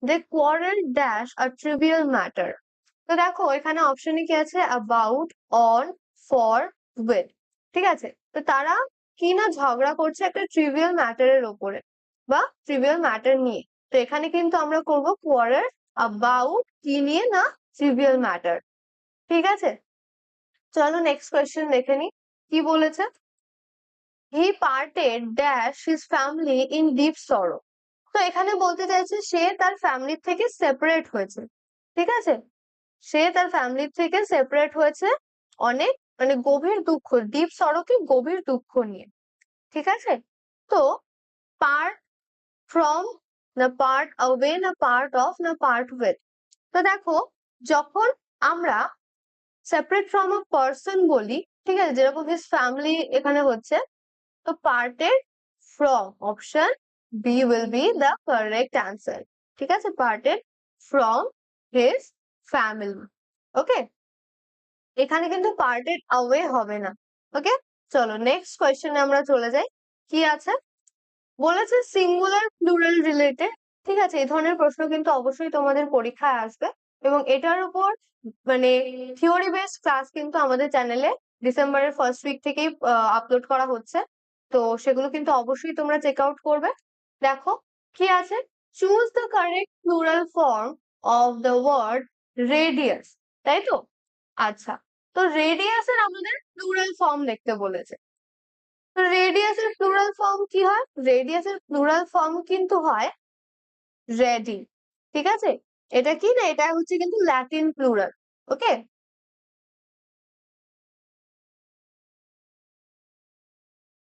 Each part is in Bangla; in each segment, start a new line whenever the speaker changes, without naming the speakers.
They quarrel dash a trivial matter. তো দেখো এখানে অপশনে কি আছে, অ্যাবাউট, অন, ফর, উইথ। ঠিক আছে, তো তারা কি না ঝগড়া করছে একটা ট্রিভিয়াল ম্যাটারের ওপরে বা ট্রিভিয়াল ম্যাটার নিয়ে। তো এখানে কিন্তু আমরা করব কোয়ারেল অ্যাবাউট কি নিয়ে না, ট্রিভিয়াল ম্যাটার। ঠিক আছে, চলো নেক্সট কোয়েশ্চেন দেখে নি কি বলেছে। হি parted dash his family in deep সরো। তো এখানে বলতে চাইছে সে তার ফ্যামিলি থেকে সেপারেট হয়েছে। ঠিক আছে, সে তার ফ্যামিলি থেকে সেপারেট হয়েছে অনেক মানে গভীর দুঃখ, ডিপ সরো কি গভীর দুঃখ নিয়ে। ঠিক আছে, তো পার্ট ফ্রম না পার্ট অ্যাওয়ে না পার্ট অফ না পার্ট উইথ। তো দেখো যখন আমরা সেপারেট ফ্রম আ পার্সন বলি, ঠিক আছে, যেরকম হিজ ফ্যামিলি এখানে হচ্ছে, তো parted from, option B will be the correct answer. ঠিক আছে, parted from his family. Okay, এখানে কিন্তু পার্টেড অ্যাওয়ে হবে না। ওকে, চলো নেক্সট কোয়েশ্চেনে আমরা চলে যাই। কি আছে বলেছে, সিঙ্গুলার প্লুরাল রিলেটেড। ঠিক আছে, এই ধরনের প্রশ্ন কিন্তু অবশ্যই তোমাদের পরীক্ষায় আসবে এবং এটার উপর মানে থিওরি বেসড ক্লাস কিন্তু আমাদের চ্যানেলে ডিসেম্বরের ফার্স্ট উইক থেকেই আপলোড করা হচ্ছে। তো সেগুলো কিন্তু অবশ্যই তোমরা চেক আউট করবে। দেখো কি আছে, choose the correct plural form of the word radius. তাই তো, আচ্ছা, তো রেডিয়াসের আমাদের প্লুরাল ফর্ম লিখতে বলেছে। তো রেডিয়াসের প্লুরাল ফর্ম কি হয়, রেডিয়াসের প্লুরাল ফর্ম কিন্তু হয় রেডি। ঠিক আছে, এটা কি না, এটা হচ্ছে কিন্তু Latin plural. Okay,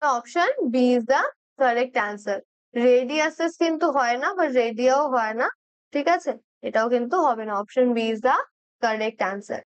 option B is the correct answer. Radiuses কিন্তু হয় না বা রেডিয়াও হয় না। ঠিক আছে, এটাও কিন্তু হবে না, option B is the correct answer.